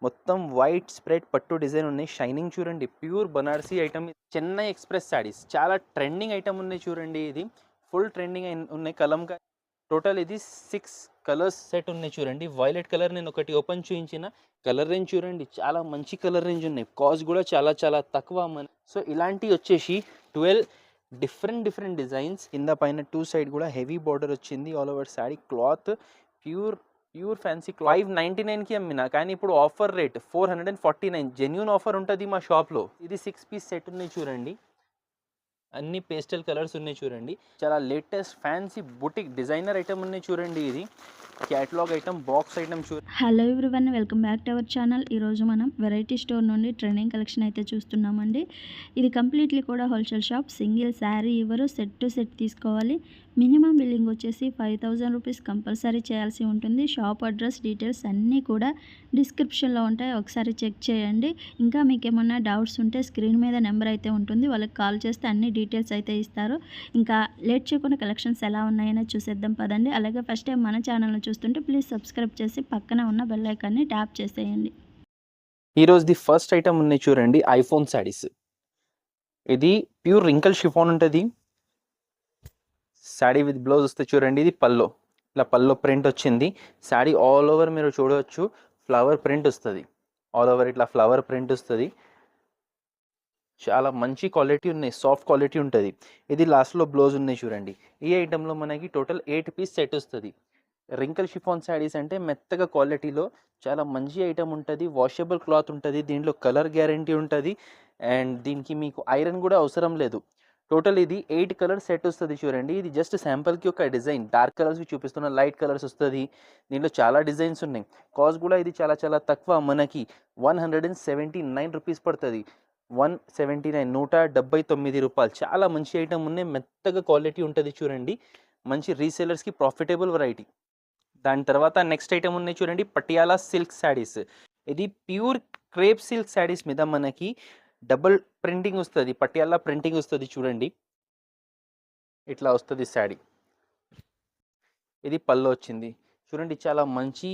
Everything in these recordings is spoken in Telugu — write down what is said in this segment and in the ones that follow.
మొత్తం వైట్ స్ప్రెడ్ పట్టు డిజైన్ ఉన్నాయి. షైనింగ్ చూడండి, pure Banarasi item. Chennai express saris చాలా ట్రెండింగ్ ఐటమ్ ఉన్నాయి చూడండి. ఇది ఫుల్ ట్రెండింగ్ ఉన్నాయి. కలంకా టోటల్ ఇది 6 కలర్స్ సెట్ ఉన్నాయి చూడండి. వైలెట్ కలర్ నేను ఒకటి ఓపెన్ చూపించిన. కలర్ రేంజ్ చూడండి, చాలా మంచి కలర్ రేంజ్ ఉన్నాయి. కాస్ట్ కూడా చాలా చాలా తక్కువ. సో ఇలాంటివి వచ్చేసి 12 డిఫరెంట్ డిజైన్స్. కింద పైన 2 సైడ్ కూడా హెవీ బార్డర్ వచ్చింది. All over sari cloth pure fancy cloth. 599కి అమ్మినా, కానీ ఇప్పుడు ఆఫర్ రేట్ 449. జెన్యూన్ ఆఫర్ ఉంటుంది మా షాప్లో. ఇది 6 పీస్ సెట్ ఉన్నాయి చూడండి. అన్ని పేస్టల్ కలర్స్ ఉన్నాయి చూడండి. చాలా latest fancy boutique designer item ఉన్నాయి చూడండి. ఇది క్యాటలాగ్ ఐటమ్, బాక్స్ ఐటమ్ చూడండి. Hello everyone, welcome back to our channel. ఈరోజు మనం వెరైటీ స్టోర్ నుండి ట్రెండింగ్ కలెక్షన్ అయితే చూస్తున్నామండి. ఇది కంప్లీట్లీ కూడా హోల్సేల్ షాప్. సింగిల్ శారీ ఇవ్వరు, సెట్ టు సెట్ తీసుకోవాలి. మినిమం బిల్లింగ్ వచ్చేసి 5000 రూపీస్ కంపల్సరీ చేయాల్సి ఉంటుంది. షాప్ అడ్రస్ డీటెయిల్స్ అన్నీ కూడా డిస్క్రిప్షన్లో ఉంటాయి, ఒకసారి చెక్ చేయండి. ఇంకా మీకు ఏమన్నా డౌట్స్ ఉంటే స్క్రీన్ మీద నెంబర్ అయితే ఉంటుంది, వాళ్ళకి కాల్ చేస్తే అన్ని డీటెయిల్స్ అయితే ఇస్తారు. ఇంకా లేట్ చేయకుండా కలెక్షన్స్ ఎలా ఉన్నాయని చూసేద్దాం పదండి. అలాగే ఫస్ట్ టైం మన ఛానల్ని చూస్తుంటే ప్లీజ్ సబ్స్క్రైబ్ చేసి పక్కన ఉన్న బెల్ ఐకాన్ని ట్యాప్ చేసేయండి. ఈరోజుది ఫస్ట్ ఐటమ్ ఉన్నాయి చూడండి, ఐఫోన్ శారీస్. ఇది ప్యూర్ రింకల్ షిఫాన్ ఉంటుంది. శారీ విత్ బ్లౌజ్ వస్తే చూడండి. ఇది పల్లో, ఇలా పల్లో ప్రింట్ వచ్చింది. శారీ ఆల్ ఓవర్ మీరు చూడవచ్చు ఫ్లవర్ ప్రింట్ వస్తుంది. ఆల్ ఓవర్ ఇట్లా ఫ్లవర్ ప్రింట్ వస్తుంది. చాలా మంచి క్వాలిటీ ఉన్నాయి, సాఫ్ట్ క్వాలిటీ ఉంటుంది. ఇది లాస్ట్లో బ్లౌజ్ ఉన్నాయి చూడండి. ఈ ఐటెంలో మనకి టోటల్ 8 పీస్ సెట్ వస్తుంది. రింకల్ షిఫాన్ శారీస్ అంటే మెత్తగా క్వాలిటీలో చాలా మంచి ఐటమ్ ఉంటుంది. వాషబుల్ క్లాత్ ఉంటుంది. దీంట్లో కలర్ గ్యారంటీ ఉంటుంది. అండ్ దీనికి మీకు ఐరన్ కూడా అవసరం లేదు. టోటల్ ఇది 8 కలర్ సెట్ వస్తుంది చూడండి. ఇది జస్ట్ శాంపుల్కి ఒక డిజైన్. డార్క్ కలర్స్ చూపిస్తున్న, లైట్ కలర్స్ వస్తుంది. దీంట్లో చాలా డిజైన్స్ ఉన్నాయి. కాస్ట్ కూడా ఇది చాలా చాలా తక్కువ. మనకి 179 రూపీస్ పడుతుంది. 179, 179 రూపాయలు. చాలా మంచి ఐటమ్ ఉన్నాయి. మెత్తగా క్వాలిటీ ఉంటుంది చూడండి. మంచి రీసేలర్స్కి ప్రాఫిటబుల్ వెరైటీ. దాని తర్వాత నెక్స్ట్ ఐటమ్ ఉన్నాయి చూడండి, పటియాలా సిల్క్ శారీస్. ఇది ప్యూర్ క్రేప్ సిల్క్ శారీస్ మీద మనకి డబుల్ ప్రింటింగ్ వస్తుంది, పటియాలా ప్రింటింగ్ వస్తుంది చూడండి. ఇట్లా వస్తుంది శారీ. ఇది పల్లో వచ్చింది చూడండి. చాలా మంచి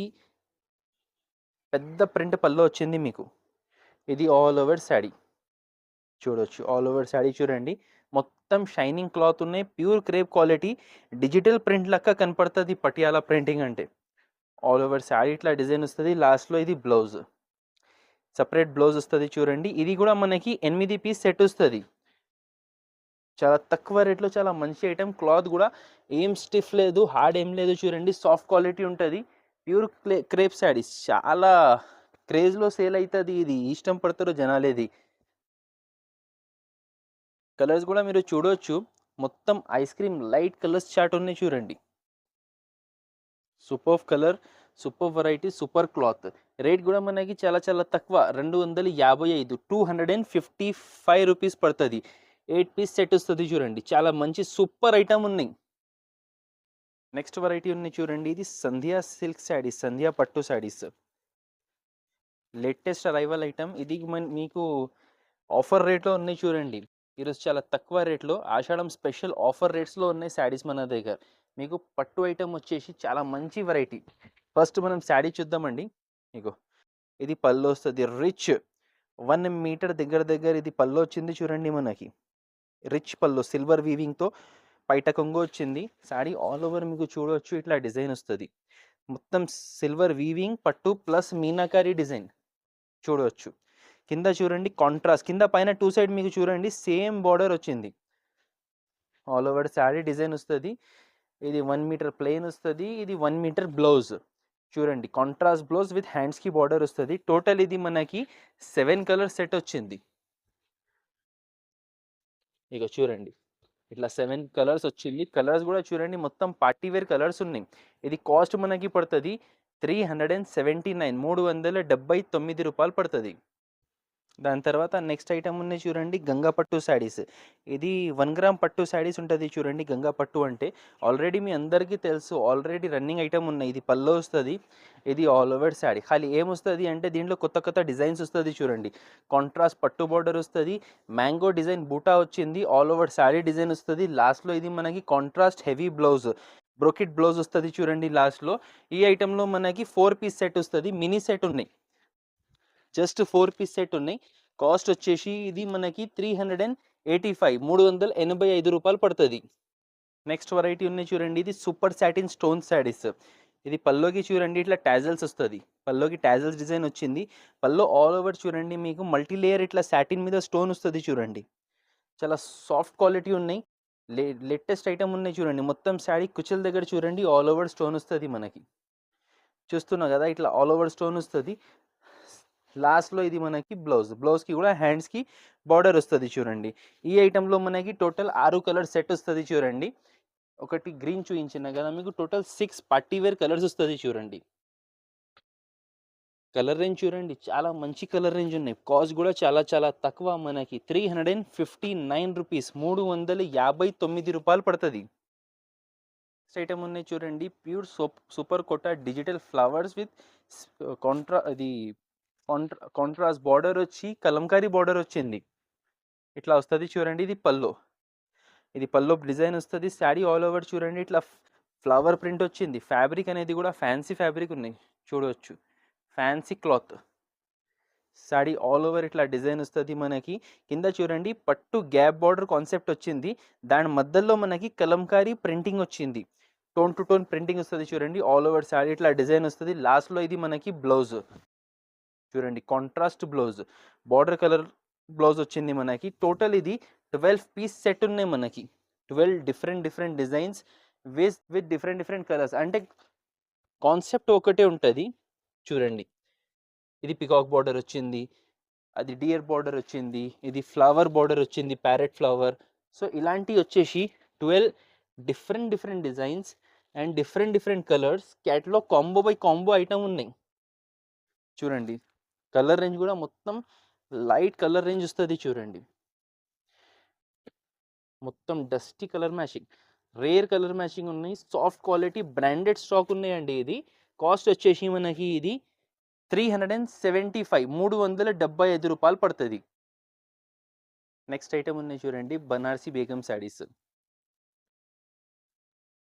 పెద్ద ప్రింట్ పల్లో వచ్చింది మీకు. ఇది ఆల్ ఓవర్ శారీ చూడవచ్చు. ఆల్ ఓవర్ శారీ చూడండి. మొత్తం షైనింగ్ క్లాత్ ఉన్నాయి. Pure crepe quality. Digital print లెక్క కనపడుతుంది పటియాలా ప్రింటింగ్ అంటే. ఆల్ ఓవర్ శారీ ఇట్లా డిజైన్ వస్తుంది. లాస్ట్లో ఇది బ్లౌజ్, సపరేట్ బ్లౌజ్ వస్తుంది చూడండి. ఇది కూడా మనకి 8 పీస్ సెట్ వస్తుంది. చాలా తక్కువ రేట్లో చాలా మంచి ఐటమ్. క్లాత్ కూడా ఏం స్టిఫ్ లేదు, హార్డ్ ఏం లేదు చూడండి. సాఫ్ట్ క్వాలిటీ ఉంటుంది. ప్యూర్ క్రేప్ శారీస్ చాలా క్రేజ్లో సేల్ అవుతుంది. ఇది ఇష్టం పడతారు జనాలు. ఇది కలర్స్ కూడా మీరు చూడవచ్చు. మొత్తం ice cream light colours chart ఉన్నాయి చూడండి. Super colour, super variety, super cloth. Rate కూడా మనకి చాలా చాలా తక్కువ. 255, 255 రూపీస్ పడుతుంది. 8 పీస్ సెట్ వస్తుంది చూడండి. చాలా మంచి సూపర్ ఐటమ్ ఉన్నాయి. నెక్స్ట్ వెరైటీ ఉన్నాయి చూడండి. ఇది సంధ్యా సిల్క్ శారీస్, సంధ్యా పట్టు శారీస్. Latest arrival item. ఇది మీకు ఆఫర్ రేట్లో ఉన్నాయి చూడండి. ఈరోజు చాలా తక్కువ రేట్లో ఆషాఢం స్పెషల్ ఆఫర్ రేట్స్లో ఉన్నాయి శారీస్ మన దగ్గర. మీకు పట్టు ఐటమ్ వచ్చేసి చాలా మంచి వెరైటీ. ఫస్ట్ మనం శారీ చూద్దామండి. మీకు ఇది పళ్ళు వస్తుంది. రిచ్ 1 మీటర్ దగ్గర ఇది పళ్ళు వచ్చింది చూడండి. మనకి రిచ్ పళ్ళు సిల్వర్ వీవింగ్తో పైట కొంగు వచ్చింది. శారీ ఆల్ ఓవర్ మీకు చూడవచ్చు ఇట్లా డిజైన్ వస్తుంది. మొత్తం సిల్వర్ వీవింగ్ పట్టు ప్లస్ మీనాకారి డిజైన్ చూడవచ్చు. కింద చూడండి కాంట్రాస్ట్, కింద పైన 2 సైడ్ మీకు చూడండి సేమ్ బార్డర్ వచ్చింది. ఆల్ ఓవర్ శారీ డిజైన్ వస్తుంది. ఇది 1 మీటర్ ప్లెయిన్ వస్తుంది. ఇది 1 మీటర్ బ్లౌజ్ చూడండి. కాంట్రాస్ట్ బ్లౌజ్ విత్ హ్యాండ్స్కి బార్డర్ వస్తుంది. టోటల్ ఇది మనకి 7 కలర్ సెట్ వచ్చింది. ఇక చూడండి ఇట్లా 7 కలర్స్ వచ్చింది. కలర్స్ కూడా చూడండి మొత్తం పార్టీవేర్ కలర్స్ ఉన్నాయి. ఇది కాస్ట్ మనకి పడుతుంది 379, 379 రూపాయలు పడుతుంది. దాని తర్వాత నెక్స్ట్ ఐటమ్ ఉన్నాయి చూడండి, గంగా పట్టు శారీస్. ఇది 1 గ్రామ్ పట్టు శారీస్ ఉంటుంది చూడండి. గంగా పట్టు అంటే ఆల్రెడీ మీ అందరికీ తెలుసు, ఆల్రెడీ రన్నింగ్ ఐటమ్ ఉన్నాయి. ఇది పల్లో వస్తుంది. ఇది ఆల్ ఓవర్ శారీ. ఖాళీ ఏమొస్తుంది అంటే దీంట్లో కొత్త డిజైన్స్ వస్తుంది చూడండి. కాంట్రాస్ట్ పట్టు బార్డర్ వస్తుంది. మ్యాంగో డిజైన్ బూటా వచ్చింది. ఆల్ ఓవర్ శారీ డిజైన్ వస్తుంది. లాస్ట్లో ఇది మనకి contrast heavy blouse, brocade blouse వస్తుంది చూడండి లాస్ట్లో. ఈ ఐటెంలో మనకి 4 పీస్ సెట్ వస్తుంది. మినీ సెట్ ఉన్నాయి. జస్ట్ 4 పీస్ సెట్ ఉన్నాయి. కాస్ట్ వచ్చేసి ఇది మనకి 385 రూపాయలు పడుతుంది. నెక్స్ట్ వెరైటీ ఉన్నాయి చూడండి, ఇది సూపర్ సాటిన్ స్టోన్ శారీస్. ఇది పల్లోకి చూడండి ఇట్లా టాజల్స్ వస్తుంది, పల్లోకి టాజల్స్ డిజైన్ వచ్చింది. పల్లో ఆల్ ఓవర్ చూడండి మీకు మల్టీ లేయర్ ఇట్లా సాటిన్ మీద స్టోన్ వస్తుంది చూడండి. చాలా సాఫ్ట్ క్వాలిటీ ఉన్నాయి, లేటెస్ట్ ఐటమ్ ఉన్నాయి చూడండి. మొత్తం శారీ కుచల దగ్గర చూడండి ఆల్ ఓవర్ స్టోన్ వస్తుంది మనకి. చూస్తున్నా కదా ఇట్లా ఆల్ ఓవర్ స్టోన్ వస్తుంది. లాస్ట్లో ఇది మనకి బ్లౌజ్కి కూడా హ్యాండ్స్కి బార్డర్ వస్తుంది చూడండి. ఈ ఐటెంలో మనకి టోటల్ 6 కలర్ సెట్ వస్తుంది చూడండి. ఒకటి గ్రీన్ చూపించిన కదా మీకు, టోటల్ 6 పార్టీ వేర్ కలర్స్ వస్తుంది చూడండి. కలర్ రేంజ్ చూడండి చాలా మంచి కలర్ రేంజ్ ఉన్నాయి. కాస్ట్ కూడా చాలా చాలా తక్కువ, మనకి 359 రూపీస్, 359 రూపాయలు పడుతుంది. నెక్స్ట్ ఐటమ్ ఉన్నాయి చూడండి, pure super Kota digital flowers with contrast border వచ్చి కలంకారీ బార్డర్ వచ్చింది. ఇట్లా వస్తుంది చూడండి. ఇది పల్లో డిజైన్ వస్తుంది. శారీ ఆల్ ఓవర్ చూడండి ఇట్లా ఫ్లవర్ ప్రింట్ వచ్చింది. ఫ్యాబ్రిక్ అనేది కూడా ఫ్యాన్సీ ఫ్యాబ్రిక్ ఉన్నాయి చూడవచ్చు, fancy cloth. Sari all over ఇట్లా డిజైన్ వస్తుంది మనకి. కింద చూడండి పట్టు గ్యాప్ బార్డర్ కాన్సెప్ట్ వచ్చింది, దాని మధ్యలో మనకి కలంకారీ ప్రింటింగ్ వచ్చింది. టోన్ టు టోన్ ప్రింటింగ్ వస్తుంది చూడండి. ఆల్ ఓవర్ శారీ ఇట్లా డిజైన్ వస్తుంది. లాస్ట్లో ఇది మనకి బ్లౌజ్ చూడండి, contrast blouse, border colour blouse వచ్చింది మనకి. టోటల్ ఇది 12 పీస్ సెట్ ఉన్నాయి మనకి. 12 different designs with different colours. అంటే కాన్సెప్ట్ ఒకటే ఉంటుంది చూడండి. ఇది పికాక్ బార్డర్ వచ్చింది, అది డియర్ బార్డర్ వచ్చింది, ఇది ఫ్లవర్ బార్డర్ వచ్చింది, ప్యారెట్ ఫ్లవర్. సో ఇలాంటివి వచ్చేసి 12 different designs and different colours. Catalogue combo by combo item ఉన్నాయి చూడండి. కలర్ రేంజ్ కూడా మొత్తం లైట్ కలర్ రేంజ్ వస్తుంది చూడండి. మొత్తం dusty colour matching, rare colour matching ఉన్నాయి. సాఫ్ట్ క్వాలిటీ బ్రాండెడ్ స్టాక్ ఉన్నాయండి. ఇది కాస్ట్ వచ్చేసి మనకి ఇది 375 రూపాయలు పడుతుంది. నెక్స్ట్ ఐటమ్ ఉన్నాయి చూడండి, బనారసి బేగం శారీస్.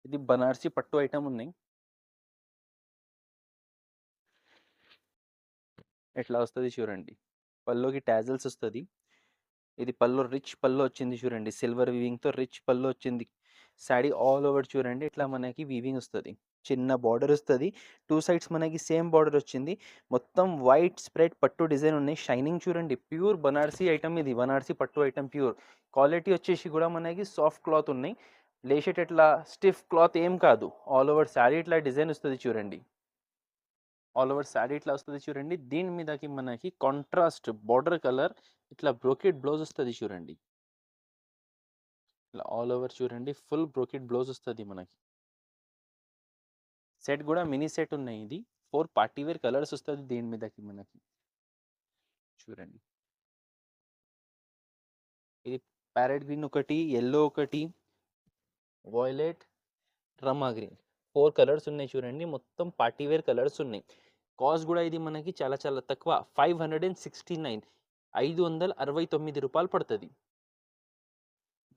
ఇది బనారసి పట్టు ఐటమ్ ఉన్నాయి. ఎట్లా వస్తుంది చూడండి, పల్లోకి టాజల్స్ వస్తుంది. ఇది పల్లో రిచ్ పల్లో వచ్చింది చూడండి, సిల్వర్ వీవింగ్తో రిచ్ పల్లో వచ్చింది. శారీ ఆల్ ఓవర్ చూడండి ఇట్లా మనకి వీవింగ్ వస్తుంది, చిన్న బార్డర్ వస్తుంది. 2 సైడ్స్ మనకి సేమ్ బార్డర్ వచ్చింది. మొత్తం వైట్ స్ప్రెడ్ పట్టు డిజైన్ ఉన్నాయి. షైనింగ్ చూడండి, ప్యూర్ బనారసి ఐటమ్. ఇది బనారసి పట్టు ఐటమ్ ప్యూర్. క్వాలిటీ వచ్చేసి కూడా మనకి సాఫ్ట్ క్లాత్ ఉన్నాయి, లేషెట్ ఇట్లా స్టిఫ్ క్లాత్ ఏం కాదు. ఆల్ ఓవర్ శారీ ఇట్లా డిజైన్ వస్తుంది చూడండి. ఆల్ ఓవర్ శారీ ఇట్లా వస్తుంది చూడండి. దీని మీదకి మనకి కాంట్రాస్ట్ బార్డర్ కలర్ ఇట్లా బ్రోకెట్ బ్లౌజ్ వస్తుంది చూడండి. ఇట్లా ఆల్ ఓవర్ చూడండి ఫుల్ బ్రోకెట్ బ్లౌజ్ వస్తుంది మనకి. సెట్ కూడా మినీ సెట్ ఉన్నాయి. ఇది 4 పార్టీ వేర్ కలర్స్ వస్తుంది దీని మీదకి మనకి చూడండి. ఇది ప్యారెట్ గ్రీన్ ఒకటి, ఎల్లో ఒకటి, వాయిలెట్, రమా గ్రీన్, 4 కలర్స్ ఉన్నాయి చూడండి. మొత్తం పార్టీ వేర్ కలర్స్ ఉన్నాయి. కాస్ట్ కూడా ఇది మనకి చాలా చాలా తక్కువ, 569 రూపాయలు పడుతుంది.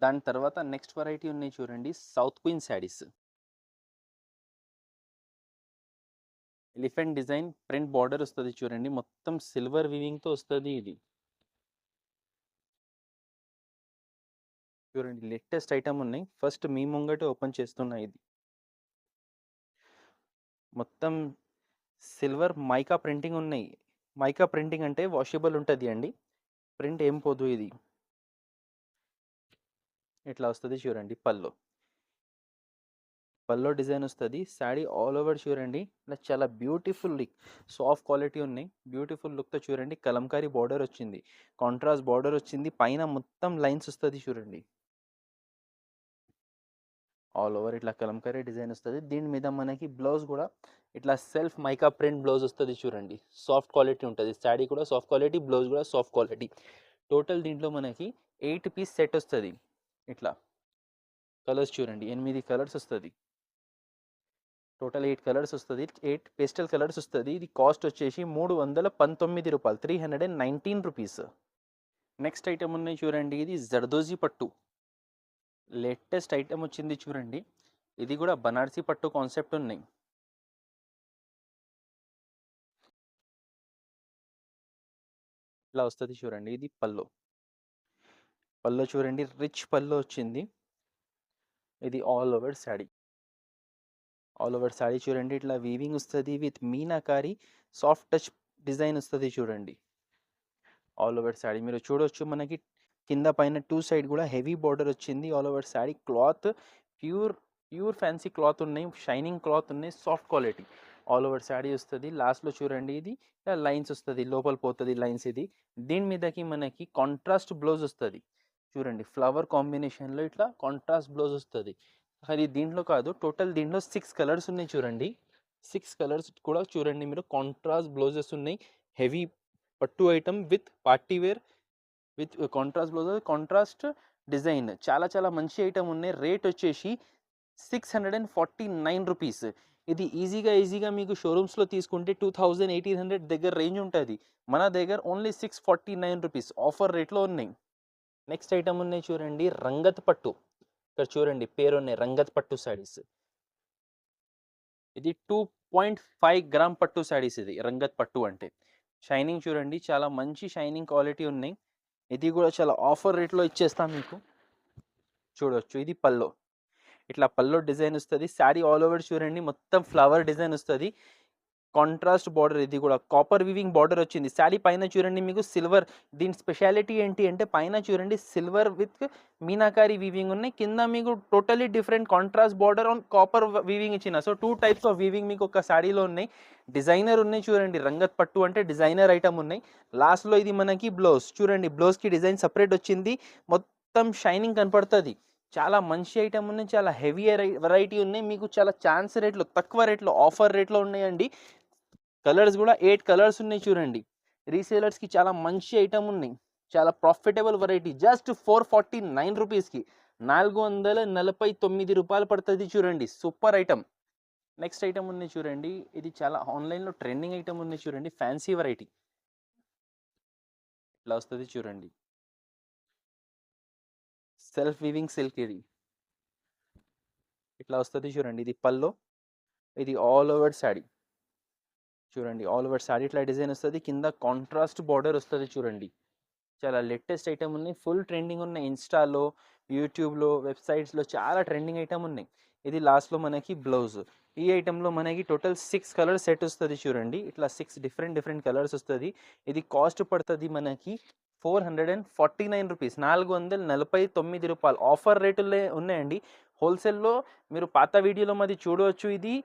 దాని తర్వాత నెక్స్ట్ వెరైటీ ఉన్నాయి చూడండి, south queen saris. Elephant design print border వస్తుంది చూడండి, మొత్తం సిల్వర్ వీవింగ్తో వస్తుంది. ఇది చూడండి లేటెస్ట్ ఐటమ్ ఉన్నాయి. ఫస్ట్ మీ ముంగట ఓపెన్ చేస్తున్నా. ఇది మొత్తం సిల్వర్ మైకా ప్రింటింగ్ ఉన్నాయి. మైకా ప్రింటింగ్ అంటే వాషబుల్ ఉంటుంది అండి, ప్రింట్ ఏం పోదు. ఇది ఇట్లా వస్తుంది చూడండి. పల్లో డిజైన్ వస్తుంది. శారీ ఆల్ ఓవర్ చూడండి ఇలా చాలా బ్యూటిఫుల్ లుక్, సాఫ్ట్ క్వాలిటీ ఉన్నాయి. బ్యూటిఫుల్ లుక్తో చూడండి. కలంకారీ బార్డర్ వచ్చింది, కాంట్రాస్ట్ బార్డర్ వచ్చింది, పైన మొత్తం లైన్స్ వస్తుంది చూడండి. ఆల్ ఓవర్ ఇట్లా కలంకారీ డిజైన్ వస్తుంది. దీని మీద మనకి బ్లౌజ్ కూడా ఇట్లా సెల్ఫ్ మైకా ప్రింట్ బ్లౌజ్ వస్తుంది చూడండి. సాఫ్ట్ క్వాలిటీ ఉంటుంది. శారీ కూడా సాఫ్ట్ క్వాలిటీ, బ్లౌజ్ కూడా సాఫ్ట్ క్వాలిటీ. టోటల్ దీంట్లో మనకి 8 పీస్ సెట్ వస్తుంది. ఇట్లా కలర్స్ చూడండి, 8 కలర్స్ వస్తుంది. టోటల్ 8 కలర్స్ వస్తుంది, 8 పేస్టల్ కలర్స్ వస్తుంది. ఇది కాస్ట్ వచ్చేసి 319 రూపాయలు, 319 రూపీస్. నెక్స్ట్ ఐటమ్ ఉన్నాయి చూడండి, ఇది జర్దోజీ పట్టు. లేటెస్ట్ ఐటమ్ వచ్చింది చూడండి. ఇది కూడా బనారసి పట్టు కాన్సెప్ట్ ఉన్నాయి. ఇలా వస్తుంది చూడండి. ఇది పల్లో. పల్లో చూడండి రిచ్ పల్లో వచ్చింది. ఇది all over sari. All over sari చూడండి ఇట్లా వీవింగ్ వస్తుంది with meenakari soft touch design వస్తుంది చూడండి. ఆల్ ఓవర్ శారీ మీరు చూడొచ్చు, మనకి కింద పైన టూ సైడ్ కూడా హెవీ బార్డర్ వచ్చింది. All over sari cloth pure fancy cloth ఉన్నాయి, షైనింగ్ క్లాత్ ఉన్నాయి, soft quality. All over sari వస్తుంది. లాస్ట్లో చూడండి ఇది లైన్స్ వస్తుంది, లోపల పోతుంది లైన్స్. ఇది దీని మీదకి మనకి కాంట్రాస్ట్ బ్లౌజ్ వస్తుంది చూడండి. ఫ్లవర్ కాంబినేషన్లో ఇట్లా కాంట్రాస్ట్ బ్లౌజ్ వస్తుంది. అది దీంట్లో కాదు, టోటల్ దీంట్లో 6 కలర్స్ ఉన్నాయి చూడండి. 6 కలర్స్ కూడా చూడండి మీరు, కాంట్రాస్ట్ బ్లౌజెస్ ఉన్నాయి. హెవీ పట్టు item with party wear with contrast blouse, contrast design. చాలా మంచి ఐటమ్ ఉన్నాయి. రేట్ వచ్చేసి 649 రూపీస్. ఇది ఈజీగా మీకు షోరూమ్స్లో తీసుకుంటే 2800 దగ్గర రేంజ్ ఉంటుంది. మన దగ్గర ఓన్లీ 649 రూపీస్ ఆఫర్ రేట్లో ఉన్నాయి. నెక్స్ట్ ఐటమ్ ఉన్నాయి చూడండి, రంగత్ పట్టు. ఇక్కడ చూడండి పేరు ఉన్నాయి, రంగత్ పట్టు శారీస్. ఇది 2.5 గ్రామ్ పట్టు శారీస్. ఇది రంగత్ పట్టు అంటే షైనింగ్ చూడండి, చాలా మంచి షైనింగ్ క్వాలిటీ ఉన్నాయి. ఇది కూడా చాలా ఆఫర్ రేట్లో ఇచ్చేస్తాం మీకు. చూడొచ్చు ఇది పల్లో. ఇట్లా పల్లో డిజైన్ వస్తుంది. శారీ ఆల్ ఓవర్ చూడండి మొత్తం ఫ్లవర్ డిజైన్ వస్తుంది. కాంట్రాస్ట్ బార్డర్, ఇది కూడా కాపర్ వీవింగ్ బార్డర్ వచ్చింది. శారీ పైన చూడండి మీకు సిల్వర్. దీని స్పెషాలిటీ ఏంటి అంటే పైన చూడండి సిల్వర్ విత్ మీనాకారి వీవింగ్ ఉన్నాయి. కింద మీకు totally different contrast border on copper weaving ఇచ్చిన. సో 2 టైప్స్ ఆఫ్ వీవింగ్ మీకు ఒక శారీలో ఉన్నాయి. డిజైనర్ ఉన్నాయి చూడండి, రంగత్ పట్టు అంటే డిజైనర్ ఐటమ్ ఉన్నాయి. లాస్ట్లో ఇది మనకి బ్లౌజ్ చూడండి, బ్లౌజ్కి డిజైన్ సపరేట్ వచ్చింది, మొత్తం షైనింగ్ కనపడుతుంది. చాలా మంచి ఐటమ్ ఉన్నాయి, చాలా హెవీ వెరైటీ ఉన్నాయి. మీకు చాలా ఛాన్స్ రేట్లో, తక్కువ రేట్లో, ఆఫర్ రేట్లో ఉన్నాయండి. కలర్స్ కూడా 8 కలర్స్ ఉన్నాయి చూడండి. రీసేలర్స్కి చాలా మంచి ఐటమ్ ఉన్నాయి, చాలా ప్రాఫిటబుల్ వెరైటీ. జస్ట్ 449 రూపీస్కి 449 రూపాయలు పడుతుంది చూడండి. Super item. నెక్స్ట్ ఐటమ్ ఉన్నాయి చూడండి, ఇది చాలా ఆన్లైన్లో ట్రెండింగ్ ఐటమ్ ఉన్నాయి చూడండి, ఫ్యాన్సీ వెరైటీ. ఇట్లా వస్తుంది చూడండి, సెల్ఫ్ వీవింగ్ సిల్క్. ఇది ఇట్లా వస్తుంది చూడండి. ఇది పల్లో, ఇది ఆల్ ఓవర్ శారీ చూడండి. ఆల్ ఓవర్ శారీ ఇట్లా డిజైన్ వస్తుంది, కింద కాంట్రాస్ట్ బార్డర్ వస్తుంది చూడండి. చాలా లేటెస్ట్ ఐటమ్ ఉన్నాయి, ఫుల్ ట్రెండింగ్ ఉన్నాయి. ఇన్స్టాలో, యూట్యూబ్లో, వెబ్సైట్స్లో చాలా ట్రెండింగ్ ఐటమ్ ఉన్నాయి. ఇది లాస్ట్లో మనకి బ్లౌజ్. ఈ ఐటెంలో మనకి టోటల్ 6 కలర్ సెట్ వస్తుంది చూడండి. ఇట్లా 6 డిఫరెంట్ కలర్స్ వస్తుంది. ఇది కాస్ట్ పడుతుంది మనకి 449 రూపీస్, 449 రూపాయలు. ఆఫర్ రేటులే ఉన్నాయండి. హోల్సేల్లో మీరు పాత వీడియోలో మాది చూడవచ్చు, ఇది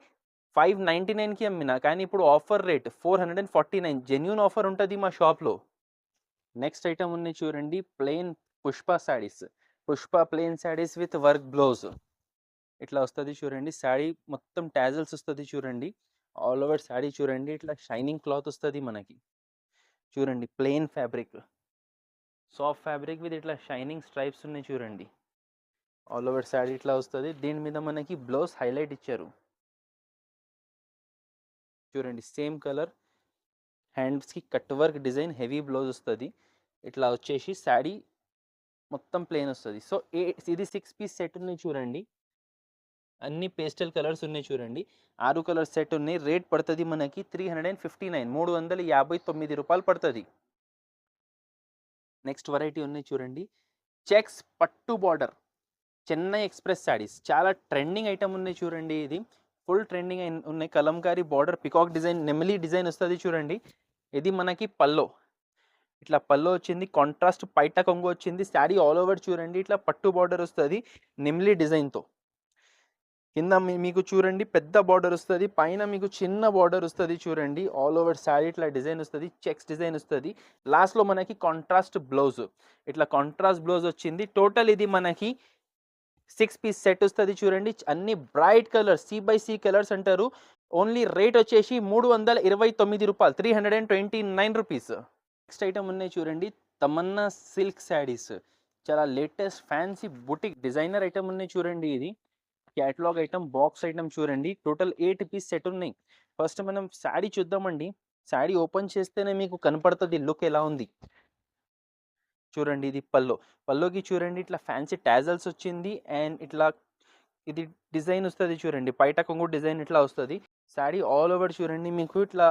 599కి అమ్మినా, కానీ ఇప్పుడు ఆఫర్ రేట్ 449. జెన్యూన్ ఆఫర్ ఉంటుంది మా షాప్లో. నెక్స్ట్ ఐటమ్ ఉన్నాయి చూడండి, plain Pushpa saris. Pushpa plain saris with work blouse. ఇట్లా వస్తుంది చూడండి. శారీ మొత్తం టాజల్స్ వస్తుంది చూడండి. ఆల్ ఓవర్ శారీ చూడండి, ఇట్లా షైనింగ్ క్లాత్ వస్తుంది మనకి చూడండి. Plain fabric, soft fabric with ఇట్లా షైనింగ్ స్ట్రైప్స్ ఉన్నాయి చూడండి. ఆల్ ఓవర్ శారీ ఇట్లా వస్తుంది. దీని మీద మనకి బ్లౌజ్ హైలైట్ ఇచ్చారు చూడండి. సేమ్ కలర్, హ్యాండ్స్కి cut work design, heavy blouse వస్తుంది. ఇట్లా వచ్చేసి శారీ మొత్తం ప్లెయిన్ వస్తుంది. సో ఇది 6 పీస్ సెట్ ఉన్నాయి చూడండి. అన్ని పేస్టల్ కలర్స్ ఉన్నాయి చూడండి. 6 కలర్ సెట్ ఉన్నాయి. రేట్ పడుతుంది మనకి 359, 359 రూపాయలు పడుతుంది. నెక్స్ట్ వెరైటీ ఉన్నాయి చూడండి, చెక్స్ పట్టు బార్డర్ చెన్నై ఎక్స్ప్రెస్ శారీస్. చాలా ట్రెండింగ్ ఐటమ్ ఉన్నాయి చూడండి. ఇది ఫుల్ ట్రెండింగ్ ఉన్నాయి. కలంకారీ బార్డర్, పికాక్ డిజైన్, నెమిలీ డిజైన్ వస్తుంది చూడండి. ఇది మనకి పల్లో. ఇట్లా పల్లో వచ్చింది, కాంట్రాస్ట్ పైట కొంగు వచ్చింది. శారీ ఆల్ ఓవర్ చూడండి, ఇట్లా పట్టు బార్డర్ వస్తుంది నెమిలీ డిజైన్తో. కింద మీకు చూడండి పెద్ద బార్డర్ వస్తుంది, పైన మీకు చిన్న బార్డర్ వస్తుంది చూడండి. ఆల్ ఓవర్ శారీ ఇట్లా డిజైన్ వస్తుంది, చెక్స్ డిజైన్ వస్తుంది. లాస్ట్లో మనకి కాంట్రాస్ట్ బ్లౌజ్, ఇట్లా కాంట్రాస్ట్ బ్లౌజ్ వచ్చింది. టోటల్ ఇది మనకి 6 పీస్ సెట్ వస్తుంది చూడండి. అన్ని బ్రైట్ కలర్స్, C/C కలర్స్ అంటారు. ఓన్లీ రేట్ వచ్చేసి 329 రూపాయలు, 329 రూపీస్. నెక్స్ట్ ఐటమ్ ఉన్నాయి చూడండి, తమన్నా సిల్క్ శారీస్. చాలా latest fancy boutique designer item ఉన్నాయి చూడండి. ఇది క్యాటలాగ్ ఐటమ్, బాక్స్ ఐటమ్ చూడండి. టోటల్ 8 పీస్ సెట్ ఉన్నాయి. ఫస్ట్ మనం శారీ చూద్దామండి. శారీ ఓపెన్ చేస్తేనే మీకు కనపడుతుంది లుక్ ఎలా ఉంది చూడండి. ఇది పల్లోకి చూడండి, ఇట్లా ఫ్యాన్సీ టాజల్స్ వచ్చింది. అండ్ ఇట్లా ఇది డిజైన్ వస్తుంది చూడండి, పైట కొంగు డిజైన్ ఇట్లా వస్తుంది. శారీ ఆల్ ఓవర్ చూడండి, మీకు ఇట్లా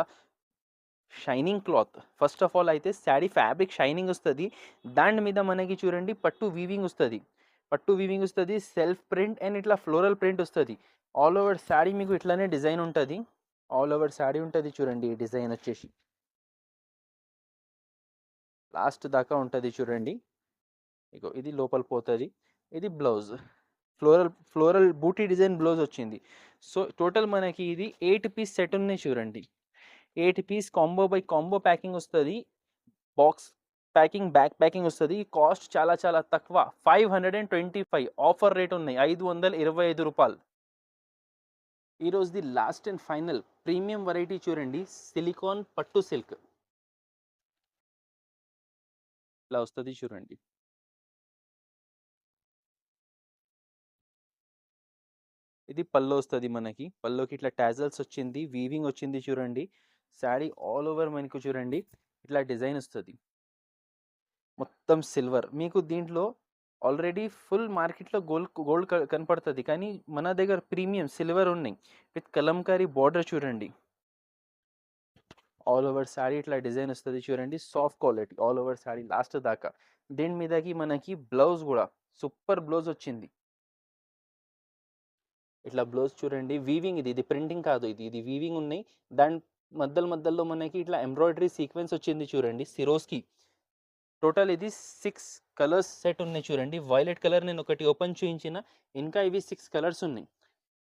shining cloth. First of all అయితే శారీ ఫ్యాబ్రిక్ షైనింగ్ వస్తది. దాని మీద మనకి చూడండి పట్టు వీవింగ్ వస్తది. పట్టు వీవింగ్ వస్తది. సెల్ఫ్ ప్రింట్ అండ్ ఇట్లా ఫ్లోరల్ ప్రింట్ వస్తది. ఆల్ ఓవర్ శారీ మీకు ఇట్లానే డిజైన్ ఉంటది. ఆల్ ఓవర్ శారీ ఉంటది చూడండి ఈ డిజైన్ వచ్చేసి. లాస్ట్ దాకా ఉంటది చూడండి. ఇగో ఇది లోపల పోతది. ఇది బ్లౌజ్. ఫ్లోరల్ బూటీ డిజైన్ బ్లౌజ్ వచ్చింది. సో టోటల్ మనకి ఇది 8 పీస్ సెట్ ఉన్నాయి చూడండి. 8 piece combo by combo packing వస్తది. బాక్స్ ప్యాకింగ్, బ్యాక్ ప్యాకింగ్ వస్తది. కాస్ట్ చాలా చాలా తక్కువ. 525 ఆఫర్ రేట్ ఉన్నాయి. 525 రూపాయలు. ఈరోజుది last and final premium variety చూడండి. సిలికాన్ పట్టు సిల్క్ ఇలా వస్తుంది చూడండి. ఇది పల్లో వస్తుంది మనకి. పల్లోకి ఇట్లా టాజల్స్ వచ్చింది, వీవింగ్ వచ్చింది చూడండి. శారీ ఆల్ ఓవర్ మనకు చూడండి ఇట్లా డిజైన్ వస్తుంది. మొత్తం సిల్వర్. మీకు దీంట్లో ఆల్రెడీ ఫుల్ మార్కెట్లో గోల్డ్ కనపడుతుంది, కానీ మన దగ్గర ప్రీమియం సిల్వర్ ఉన్నాయి విత్ కలంకారీ బార్డర్ చూడండి. ఆల్ ఓవర్ శారీ ఇట్లా డిజైన్ వస్తుంది చూడండి. Soft quality all over sari last దాకా. దీని మీదకి మనకి బ్లౌజ్ కూడా సూపర్ బ్లౌజ్ వచ్చింది. ఇట్లా బ్లౌజ్ చూడండి. వీవింగ్ ఇది ప్రింటింగ్ కాదు, ఇది వీవింగ్ ఉన్నాయి. దాని మధ్యలో మనకి ఇట్లా ఎంబ్రాయిడరీ సీక్వెన్స్ వచ్చింది చూడండి సిరోస్కి. టోటల్ ఇది 6 కలర్స్ సెట్ ఉన్నాయి చూడండి. వైలెట్ కలర్ నేను ఒకటి ఓపెన్ చూపించిన, ఇంకా ఇవి 6 కలర్స్ ఉన్నాయి.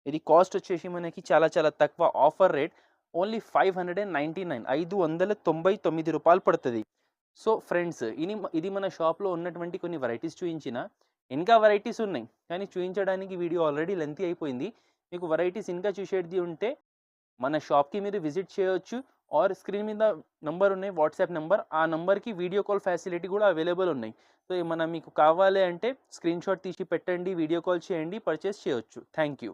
ఇది కాస్ట్ వచ్చేసి మనకి చాలా చాలా తక్కువ. ఆఫర్ రేట్ ఓన్లీ 599, 599 రూపాయలు పడుతుంది. సో ఫ్రెండ్స్, ఇది మన షాప్లో ఉన్నటువంటి కొన్ని వెరైటీస్ చూపించిన. ఇంకా వెరైటీస్ ఉన్నాయి, కానీ చూపించడానికి వీడియో ఆల్రెడీ లెంతీ అయిపోయింది. మీకు వెరైటీస్ ఇంకా చూసేది ఉంటే మన షాప్కి మీరు విజిట్ చేయొచ్చు. ఆర్ స్క్రీన్ మీద నంబర్ ఉన్నాయి, వాట్సాప్ నెంబర్. ఆ నెంబర్కి వీడియో కాల్ ఫెసిలిటీ కూడా అవైలబుల్ ఉన్నాయి. సో ఏమన్నా మీకు కావాలి అంటే స్క్రీన్ షాట్ తీసి పెట్టండి, వీడియో కాల్ చేయండి, పర్చేస్ చేయొచ్చు. Thank you.